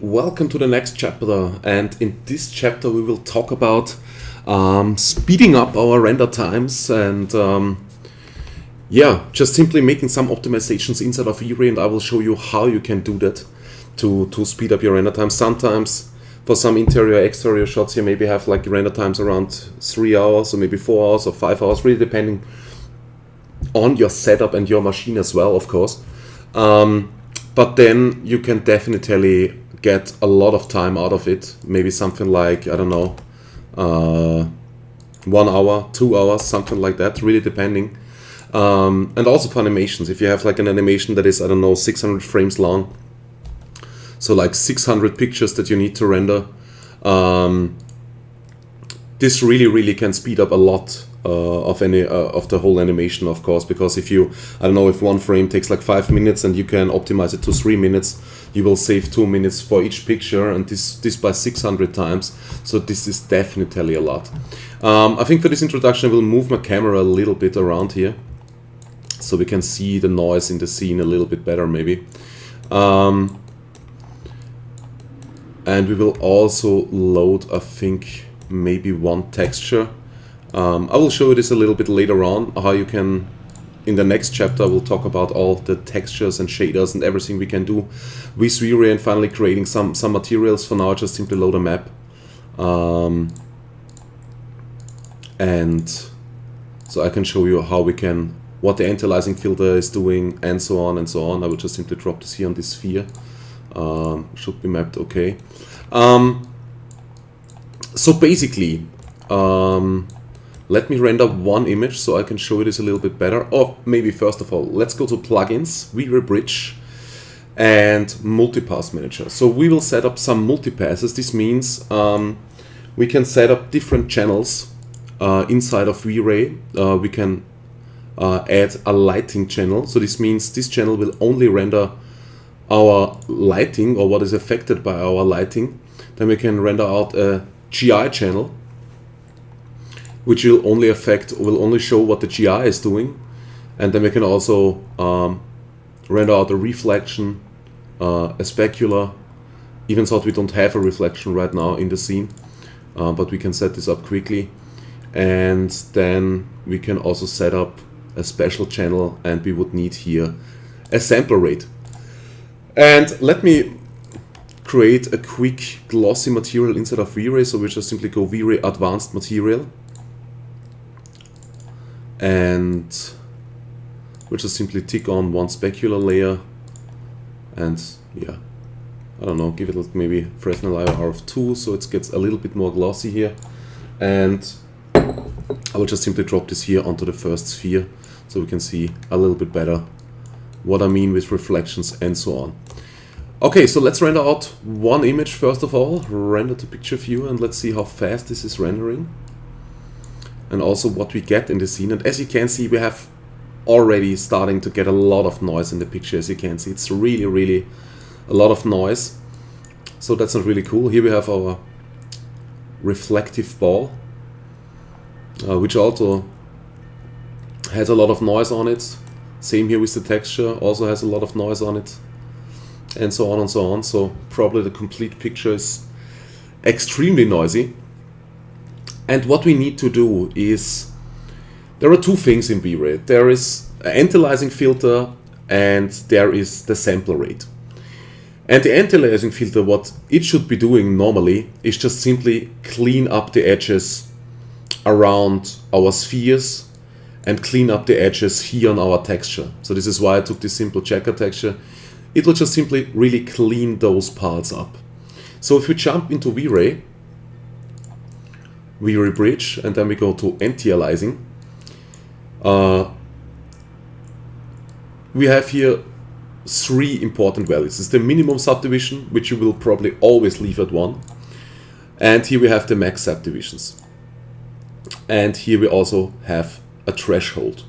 Welcome to the next chapter, and in this chapter we will talk about speeding up our render times and just simply making some optimizations inside of V-Ray, and I will show you how you can do that to speed up your render time. Sometimes for some interior exterior shots you maybe have like render times around 3 hours or maybe 4 hours or 5 hours, really depending on your setup and your machine as well, of course. But then you can definitely get a lot of time out of it. Maybe something like, I don't know, 1 hour, 2 hours, something like that, really depending. And also for animations, if you have like an animation that is, I don't know, 600 frames long, so like 600 pictures that you need to render, this really can speed up a lot of the whole animation, of course, because if you, I don't know, if one frame takes like 5 minutes and you can optimize it to 3 minutes, you will save 2 minutes for each picture, and this by 600 times. So this is definitely a lot. I think for this introduction I will move my camera a little bit around here so we can see the noise in the scene a little bit better maybe. And we will also load, I think, maybe one texture. I will show you this a little bit later on, how you can, in the next chapter, we'll talk about all the textures and shaders and everything we can do with V-Ray, and finally creating some materials. For now, just simply load a map. And so I can show you how we can, what the anti-aliasing filter is doing, and so on and so on. I will just simply drop this here on this sphere. Should be mapped okay. So basically, let me render one image so I can show you this a little bit better. Or maybe first of all, let's go to plugins, V-Ray Bridge, and multipass manager. So we will set up some multipasses. This means we can set up different channels inside of V-Ray. We can add a lighting channel. So this means this channel will only render our lighting or what is affected by our lighting. Then we can render out a GI channel, which will only show what the GI is doing, and then we can also render out a reflection, a specular, even though we don't have a reflection right now in the scene, but we can set this up quickly. And then we can also set up a special channel, and we would need here a sample rate. And let me create a quick glossy material inside of V-Ray. So we just simply go V-Ray Advanced Material, and we'll just simply tick on one specular layer, and yeah, I don't know, give it maybe Fresnel IR of 2 so it gets a little bit more glossy here. And I will just simply drop this here onto the first sphere so we can see a little bit better what I mean with reflections and so on. Okay, so let's render out one image first of all, render to picture view, and let's see how fast this is rendering, and also what we get in the scene. And as you can see, we have already starting to get a lot of noise in the picture. As you can see, it's really a lot of noise, so that's not really cool. Here we have our reflective ball, which also has a lot of noise on it. Same here with the texture, also has a lot of noise on it, and so on and so on. So probably the complete picture is extremely noisy. And what we need to do is, there are two things in V-Ray. There is an anti-aliasing filter and there is the sample rate. And the anti-aliasing filter, what it should be doing normally is just simply clean up the edges around our spheres and clean up the edges here on our texture. So this is why I took this simple checker texture. It will just simply really clean those parts up. So if we jump into V-Ray, V-Ray Bridge, and then we go to anti-aliasing, we have here 3 important values. It's the minimum subdivision, which you will probably always leave at 1. And here we have the max subdivisions. And here we also have a threshold.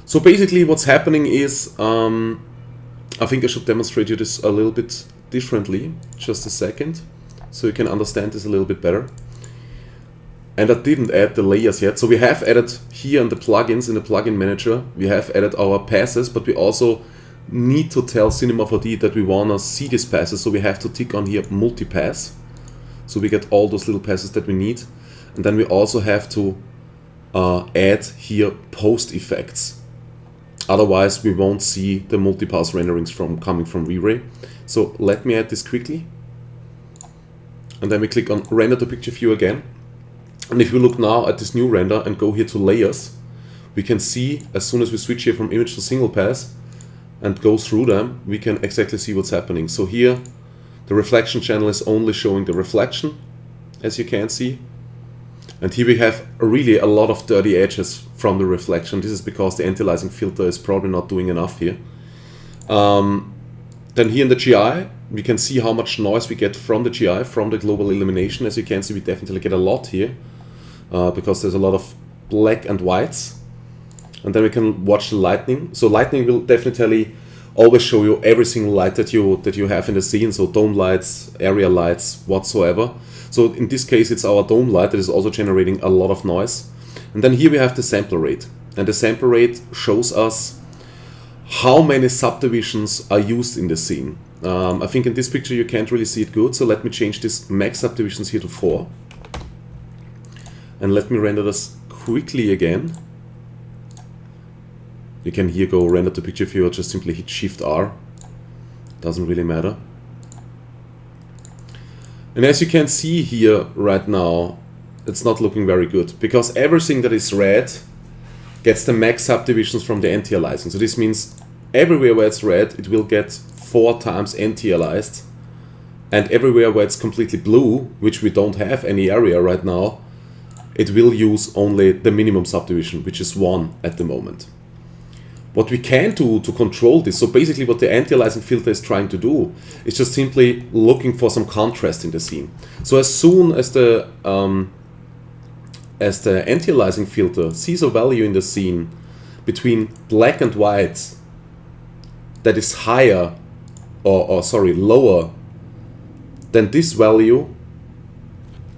So basically what's happening is, I think I should demonstrate you this a little bit differently, just a second, so you can understand this a little bit better. And I didn't add the layers yet, so we have added here in the plugins, in the plugin manager, we have added our passes, but we also need to tell Cinema 4D that we want to see these passes, so we have to tick on here multi-pass. So we get all those little passes that we need. And then we also have to add here post effects. Otherwise we won't see the multi-pass renderings coming from V-Ray. So let me add this quickly. And then we click on render to picture view again. And if we look now at this new render and go here to layers, we can see as soon as we switch here from image to single pass and go through them, we can exactly see what's happening. So here the reflection channel is only showing the reflection, as you can see. And here we have really a lot of dirty edges from the reflection. This is because the anti-aliasing filter is probably not doing enough here. Then here in the GI, we can see how much noise we get from the GI, from the global illumination. As you can see, we definitely get a lot here because there's a lot of black and whites. And then we can watch the lightning. So lightning will definitely always show you every single light that you have in the scene. So dome lights, area lights, whatsoever. So in this case, it's our dome light that is also generating a lot of noise. And then here we have the sample rate. And the sample rate shows us how many subdivisions are used in the scene. I think in this picture you can't really see it good. So let me change this max subdivisions here to 4. And let me render this quickly again. You can here go render to picture view or just simply hit Shift R. Doesn't really matter. And as you can see here right now, it's not looking very good because everything that is red gets the max subdivisions from the anti-aliasing. So this means everywhere where it's red, it will get 4 times anti-aliased, and everywhere where it's completely blue, which we don't have any area right now, it will use only the minimum subdivision, which is 1 at the moment. What we can do to control this, so basically what the anti-aliasing filter is trying to do, is just simply looking for some contrast in the scene. So as soon as the anti-aliasing filter sees a value in the scene between black and white that is higher, or lower than this value,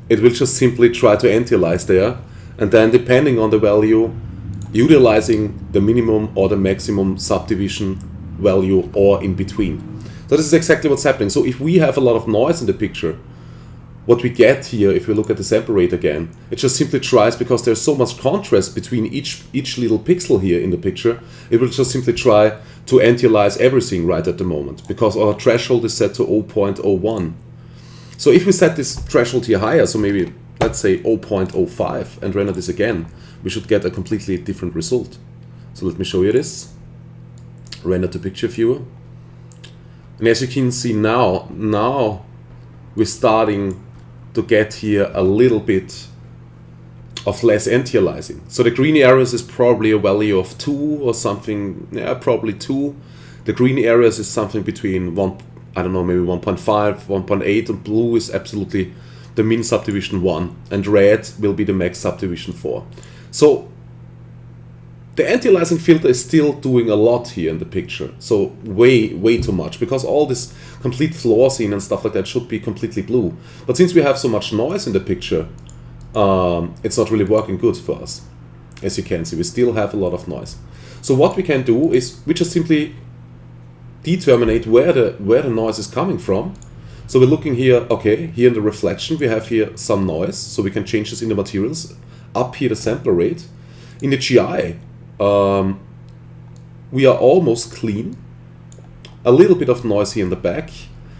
it will just simply try to anti-alias there, and then depending on the value, utilizing the minimum or the maximum subdivision value or in between. So this is exactly what's happening. So if we have a lot of noise in the picture, what we get here, if we look at the sample rate again, it just simply tries, because there's so much contrast between each little pixel here in the picture, it will just simply try to anti-alias everything right at the moment, because our threshold is set to 0.01. So if we set this threshold here higher, so maybe let's say 0.05 and render this again, we should get a completely different result. So let me show you this. Render to picture viewer. And as you can see now we're starting to get here a little bit of less anti-aliasing. So the green areas is probably a value of 2 or something, yeah, probably 2. The green areas is something between 1, I don't know, maybe 1.5, 1.8, and blue is absolutely the min subdivision 1, and red will be the max subdivision 4. So the anti-aliasing filter is still doing a lot here in the picture. So way too much, because all this complete floor scene and stuff like that should be completely blue. But since we have so much noise in the picture, it's not really working good for us. As you can see, we still have a lot of noise. So what we can do is we just simply determine where the noise is coming from. So we're looking here, okay, here in the reflection we have here some noise, so we can change this in the materials. Up here the sample rate. In the GI, we are almost clean. A little bit of noise here in the back,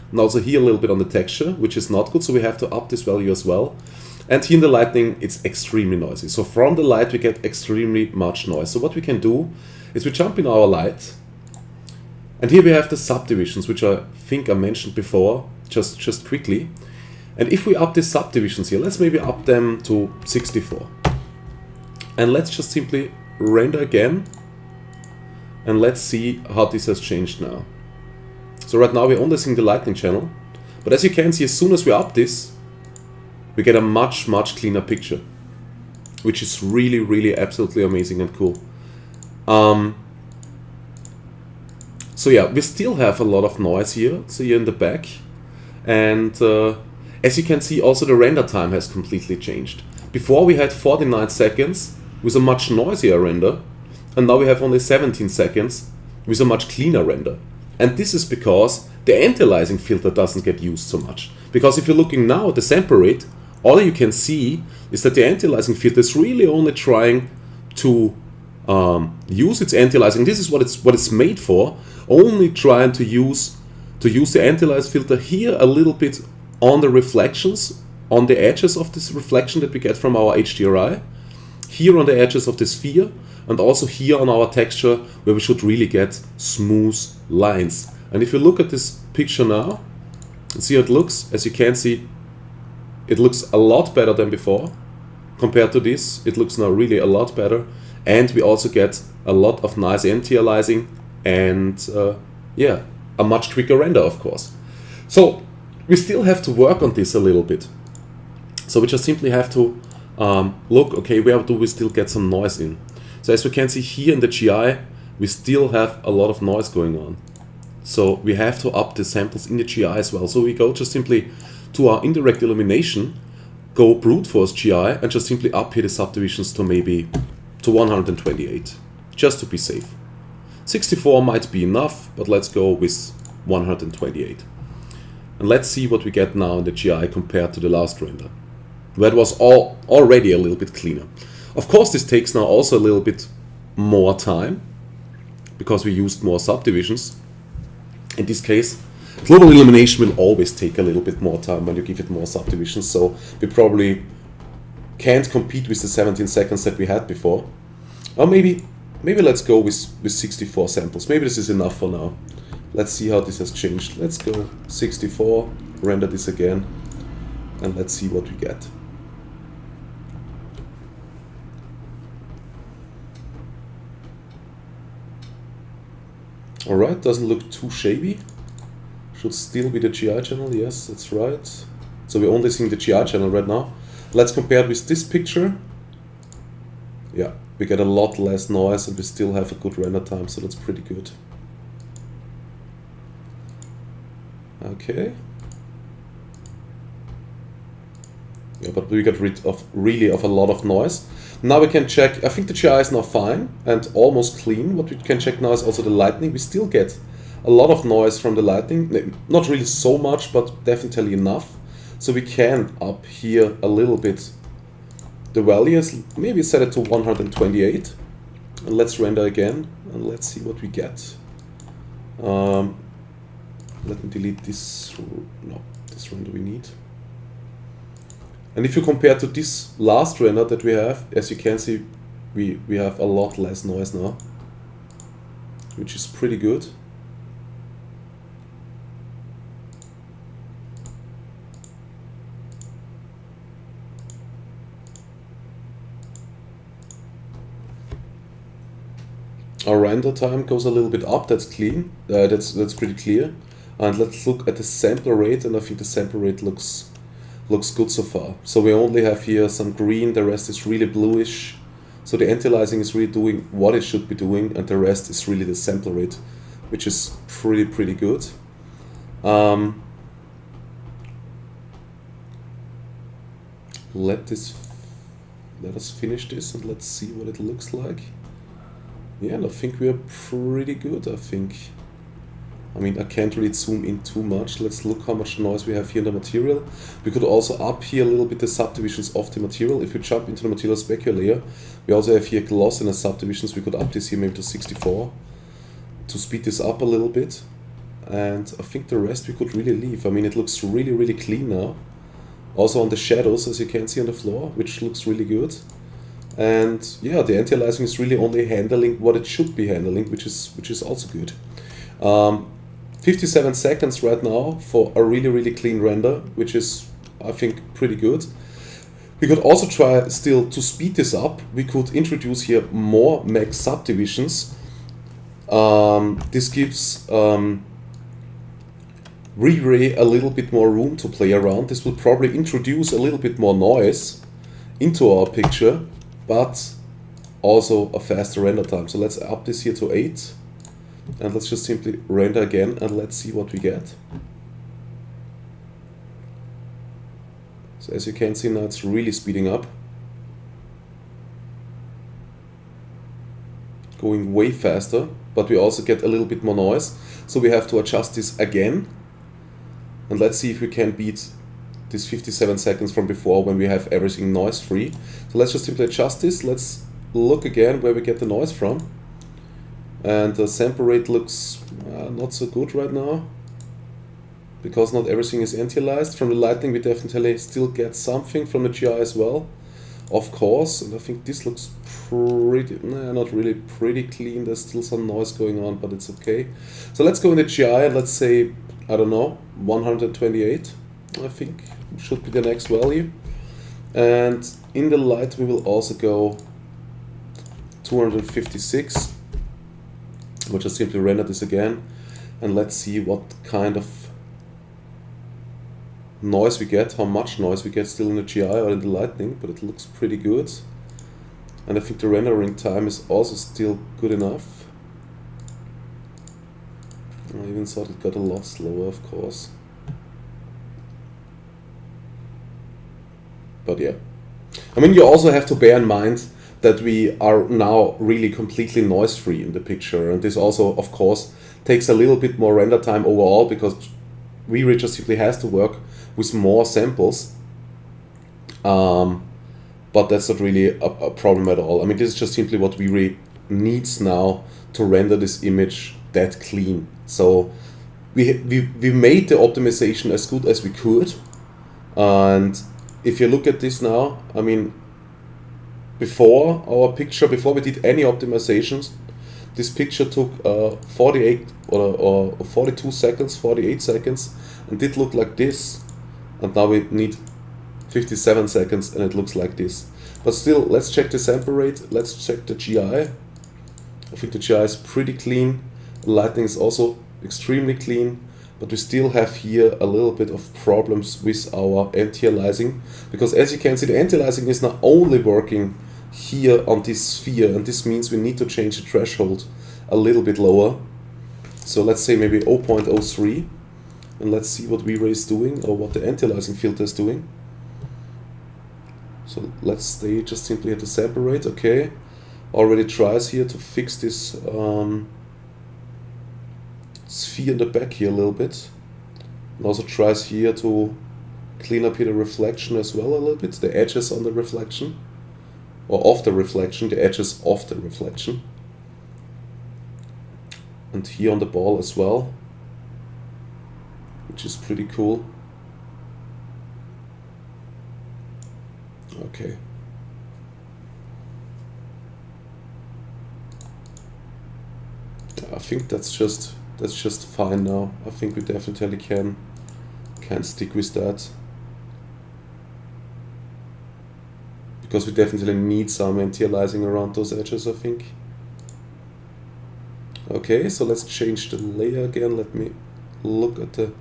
and also here a little bit on the texture, which is not good, so we have to up this value as well. And here in the lightning, it's extremely noisy. So from the light we get extremely much noise. So what we can do is we jump in our light, and here we have the subdivisions, which I think I mentioned before, just quickly. And if we up these subdivisions here, let's maybe up them to 64. And let's just simply render again, and let's see how this has changed now. So right now we're only seeing the lightning channel, but as you can see, as soon as we up this, we get a much cleaner picture, which is really absolutely amazing and cool. So yeah, we still have a lot of noise here, so here in the back, and as you can see, also the render time has completely changed. Before we had 49 seconds with a much noisier render, and now we have only 17 seconds with a much cleaner render. And this is because the anti-aliasing filter doesn't get used so much. Because if you're looking now at the sample rate, all you can see is that the anti-aliasing filter is really only trying to use its anti-aliasing. This is what it's made for. Only trying to use the anti-aliasing filter here a little bit on the reflections, on the edges of this reflection that we get from our HDRI, here on the edges of the sphere, and also here on our texture where we should really get smooth lines. And if you look at this picture now and see how it looks, as you can see, it looks a lot better than before. Compared to this, it looks now really a lot better. And we also get a lot of nice anti-aliasing and yeah, a much quicker render, of course. So we still have to work on this a little bit. So we just simply have to look, okay, where do we still get some noise in? So as we can see here in the GI, we still have a lot of noise going on. So we have to up the samples in the GI as well. So we go just simply to our indirect illumination, go brute force GI, and just simply up here the subdivisions to maybe to 128, just to be safe. 64 might be enough, but let's go with 128. And let's see what we get now in the GI compared to the last render, where it was already a little bit cleaner. Of course, this takes now also a little bit more time, because we used more subdivisions. In this case, global illumination will always take a little bit more time when you give it more subdivisions, so we probably can't compete with the 17 seconds that we had before. Or maybe let's go with 64 samples. Maybe this is enough for now. Let's see how this has changed. Let's go 64, render this again, and let's see what we get. Alright, doesn't look too shabby. Should still be the GI channel, yes, that's right. So we're only seeing the GI channel right now. Let's compare it with this picture. Yeah, we get a lot less noise and we still have a good render time, so that's pretty good. Okay. Yeah, but we got rid of of a lot of noise. Now we can check, I think the GI is now fine and almost clean. What we can check now is also the lighting. We still get a lot of noise from the lighting. Not really so much, but definitely enough. So we can up here a little bit the values, maybe set it to 128. And let's render again and let's see what we get. Let me delete this, no, this render we need. And if you compare to this last render that we have, as you can see, we have a lot less noise now, which is pretty good. Our render time goes a little bit up, that's clean, that's pretty clear. And let's look at the sample rate, and I think the sample rate looks good so far. So we only have here some green, the rest is really bluish. So the anti-aliasing is really doing what it should be doing, and the rest is really the sample rate, which is pretty good. Let us finish this and let's see what it looks like. Yeah, and I think we are pretty good, I think. I mean, I can't really zoom in too much. Let's look how much noise we have here in the material. We could also up here a little bit the subdivisions of the material. If we jump into the material specular layer, we also have here glossiness subdivisions. We could up this here maybe to 64 to speed this up a little bit. And I think the rest we could really leave. I mean, it looks really clean now. Also on the shadows, as you can see on the floor, which looks really good. And yeah, the anti-aliasing is really only handling what it should be handling, which is also good. 57 seconds right now for a really clean render, which is, I think, pretty good. We could also try still to speed this up. We could introduce here more max subdivisions. This gives Re-Ray a little bit more room to play around. This will probably introduce a little bit more noise into our picture, but also a faster render time. So let's up this here to 8. And let's just simply render again and let's see what we get. So as you can see now, it's really speeding up. going way faster, but we also get a little bit more noise. So we have to adjust this again. And let's see if we can beat this 57 seconds from before when we have everything noise free. So let's just simply adjust this. Let's look again where we get the noise from. And the sample rate looks not so good right now, because not everything is anti-aliased. From the lighting we definitely still get something from the GI as well, of course. And I think this looks pretty, not really pretty clean. There's still some noise going on, but it's okay. So let's go in the GI and let's say, I don't know, 128, I think should be the next value. And in the light we will also go 256. We'll just simply render this again, and let's see what kind of noise we get, how much noise we get still in the GI or in the lighting, but it looks pretty good. And I think the rendering time is also still good enough. I even thought it got a lot slower, of course. But yeah. I mean, you also have to bear in mind that we are now really completely noise free in the picture, and this also, of course, takes a little bit more render time overall, because V-Ray just simply has to work with more samples. But that's not really a problem at all. I mean, this is just simply what V-Ray needs now to render this image that clean. So we made the optimization as good as we could, and if you look at this now, I mean, before our picture, before we did any optimizations, this picture took 48 or 42 seconds, 48 seconds, and it looked like this. And now we need 57 seconds and it looks like this. But still, let's check the sample rate, let's check the GI. I think the GI is pretty clean, the lighting is also extremely clean, but we still have here a little bit of problems with our anti-aliasing, because as you can see, the anti-aliasing is not only working here on this sphere, and this means we need to change the threshold a little bit lower. So let's say maybe 0.03, and let's see what V-Ray is doing, or what the anti-aliasing filter is doing. So let's stay just simply at the sample rate. Okay, already tries here to fix this sphere in the back here a little bit, and also tries here to clean up here the reflection as well a little bit, the edges on the reflection, or of the reflection, the edges of the reflection, and here on the ball as well, which is pretty cool. Okay. I think that's just fine now. I think we definitely can stick with that, because we definitely need some anti-aliasing around those edges, I think. Okay, so let's change the layer again. Let me look at the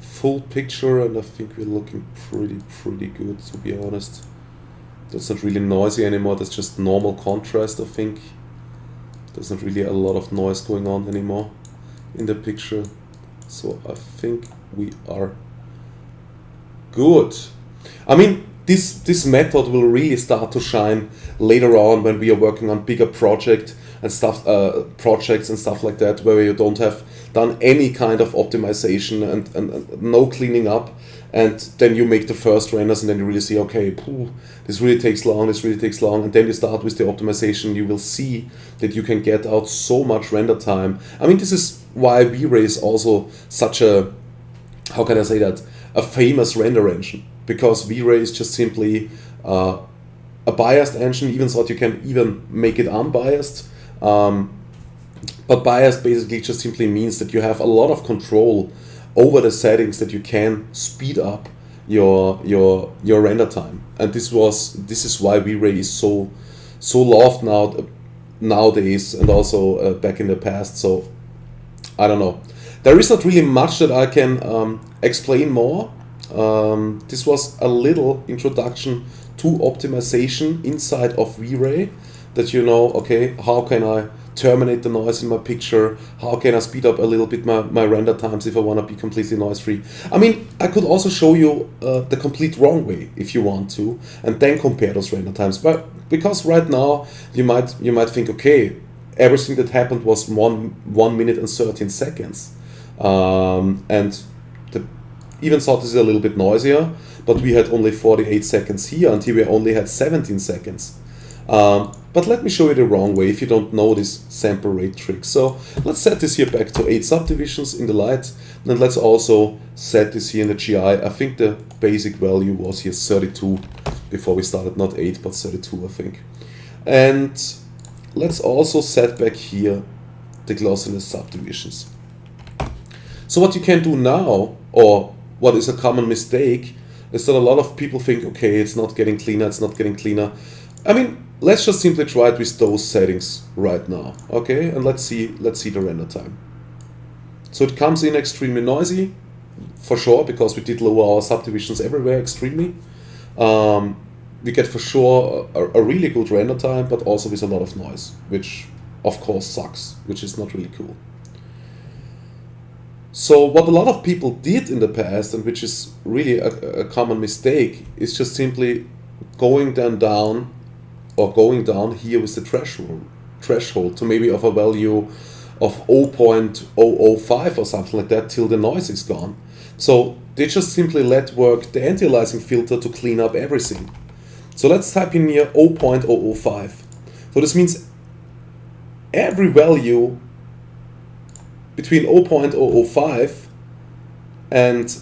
full picture, and I think we're looking pretty good, to be honest. That's not really noisy anymore, that's just normal contrast, I think. There's not really a lot of noise going on anymore in the picture. So I think we are good. I mean, this method will really start to shine later on when we are working on bigger projects and stuff like that, where you don't have done any kind of optimization and no cleaning up, and then you make the first renders and then you really see, okay, this really takes long, and then you start with the optimization. You will see that you can get out so much render time. I mean, this is why V-Ray is also such a, how can I say that, a famous render engine, because V-Ray is just simply a biased engine, even so that you can even make it unbiased. But biased basically just simply means that you have a lot of control over the settings, that you can speed up your render time. And this is why V-Ray is so loved nowadays, and also back in the past. So I don't know. There is not really much that I can explain more. This was a little introduction to optimization inside of V-Ray, that you know, okay, how can I terminate the noise in my picture, how can I speed up a little bit my render times if I want to be completely noise free. I mean, I could also show you the complete wrong way if you want to, and then compare those render times. But because right now you might think, okay, everything that happened was 1 minute and 13 seconds. And the even thought this is a little bit noisier, but we had only 48 seconds here, and here we only had 17 seconds. But let me show you the wrong way if you don't know this sample rate trick. So let's set this here back to 8 subdivisions in the light, and let's also set this here in the GI. I think the basic value was here 32 before we started, not 8 but 32 I think. And let's also set back here the glossiness subdivisions. So what you can do now, or what is a common mistake, is that a lot of people think, okay, it's not getting cleaner, it's not getting cleaner. I mean, let's just simply try it with those settings right now, okay? And let's see the render time. So it comes in extremely noisy, for sure, because we did lower our subdivisions everywhere extremely. We get for sure a really good render time, but also with a lot of noise, which of course sucks, which is not really cool. So what a lot of people did in the past, and which is really a common mistake, is just simply going down here with the threshold to maybe of a value of 0.005 or something like that till the noise is gone. So they just simply let work the anti-aliasing filter to clean up everything. So let's type in here 0.005. So this means every value between 0.005 and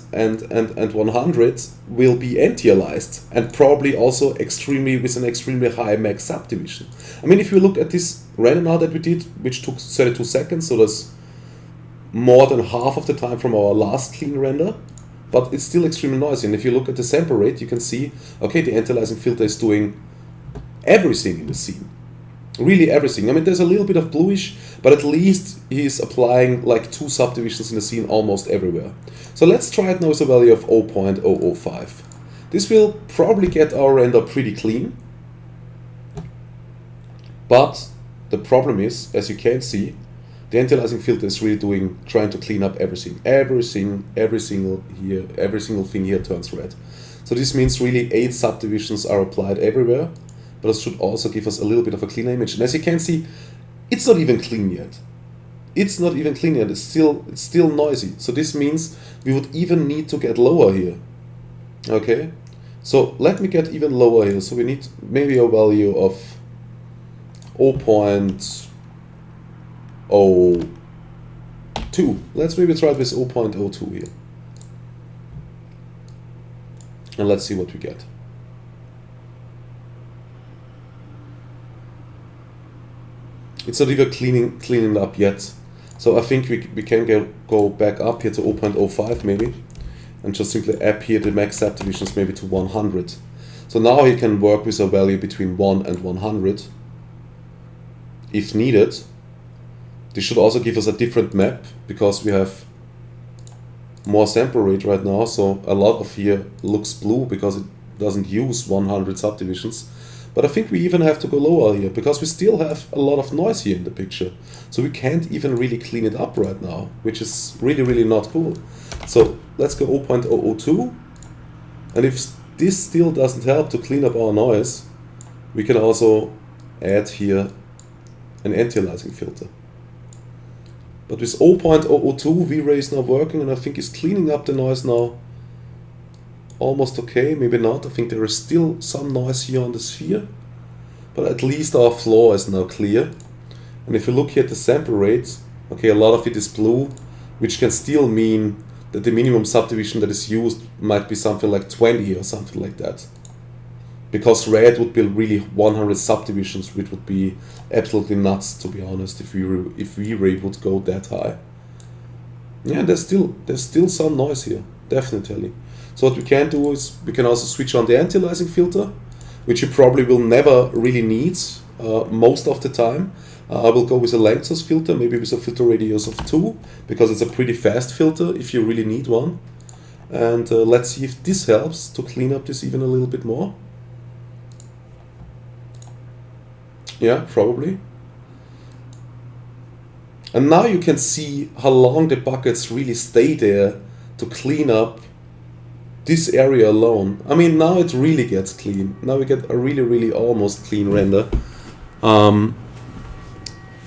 100 will be anti-aliased, and probably also with an extremely high max subdivision. I mean, if you look at this render now that we did, which took 32 seconds, so that's more than half of the time from our last clean render, but it's still extremely noisy. And if you look at the sample rate, you can see, okay, the anti-aliasing filter is doing everything in the scene. Really everything. I mean, there's a little bit of bluish, but at least he's applying like 2 subdivisions in the scene almost everywhere. So let's try it now with a value of 0.005. This will probably get our render pretty clean. But the problem is, as you can see, the anti-aliasing filter is really trying to clean up everything. Every single thing here turns red. So this means really 8 subdivisions are applied everywhere. But it should also give us a little bit of a cleaner image. And as you can see, it's not even clean yet. It's not even clean yet. It's still noisy. So this means we would even need to get lower here. Okay? So let me get even lower here. So we need maybe a value of 0.02. Let's maybe try it with 0.02 here. And let's see what we get. It's not even cleaning up yet. So I think we can go back up here to 0.05 maybe, and just simply app here the max subdivisions maybe to 100. So now he can work with a value between 1 and 100 if needed. This should also give us a different map because we have more sample rate right now, so a lot of here looks blue because it doesn't use 100 subdivisions. But I think we even have to go lower here because we still have a lot of noise here in the picture. So we can't even really clean it up right now, which is really not cool. So let's go 0.002. And if this still doesn't help to clean up our noise, we can also add here an anti-aliasing filter. But with 0.002, V-Ray is now working, and I think it's cleaning up the noise now. Almost okay, maybe not. I think there is still some noise here on the sphere, but at least our floor is now clear. And if you look here at the sample rate, okay, a lot of it is blue, which can still mean that the minimum subdivision that is used might be something like 20 or something like that. Because red would be really 100 subdivisions, which would be absolutely nuts, to be honest, if V-Ray would go that high. Yeah, there's still some noise here, definitely. So what we can do is we can also switch on the anti-aliasing filter, which you probably will never really need most of the time. I will go with a lengthless filter, maybe with a filter radius of 2, because it's a pretty fast filter if you really need one. And let's see if this helps to clean up this even a little bit more. Yeah, probably. And now you can see how long the buckets really stay there to clean up this area alone. I mean, now it really gets clean. Now we get a really almost clean render.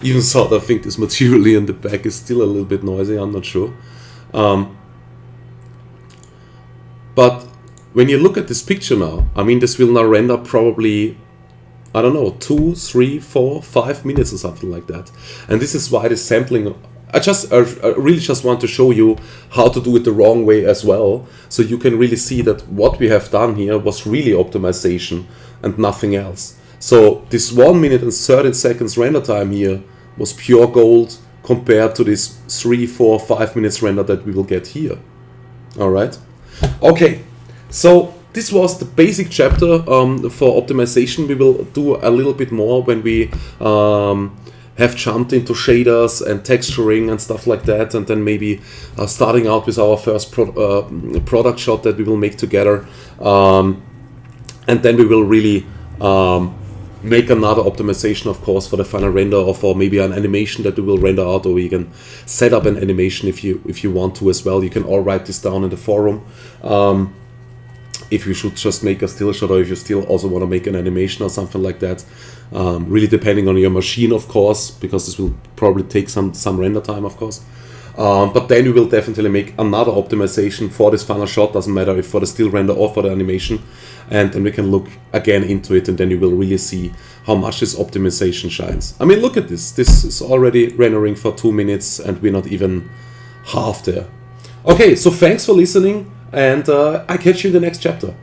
Even so, I think this material in the back is still a little bit noisy, I'm not sure. But when you look at this picture now, I mean, this will now render probably, I don't know, 2, 3, 4, 5 minutes or something like that. And this is why the sampling, I really just want to show you how to do it the wrong way as well. So you can really see that what we have done here was really optimization and nothing else. So this 1 minute and 13 seconds render time here was pure gold compared to this 3, 4, 5 minutes render that we will get here. All right. Okay. So this was the basic chapter for optimization. We will do a little bit more when we have jumped into shaders and texturing and stuff like that, and then maybe starting out with our first product shot that we will make together, and then we will really make another optimization, of course, for the final render, or for maybe an animation that we will render out, or you can set up an animation if you want to as well. You can all write this down in the forum. If you should just make a still shot, or if you still also want to make an animation or something like that, really depending on your machine, of course, because this will probably take some render time, of course. But then we will definitely make another optimization for this final shot, doesn't matter if for the still render or for the animation, and then we can look again into it, and then you will really see how much this optimization shines. I mean, look at this. This is already rendering for 2 minutes, and we're not even half there. Okay, so thanks for listening, and I catch you in the next chapter.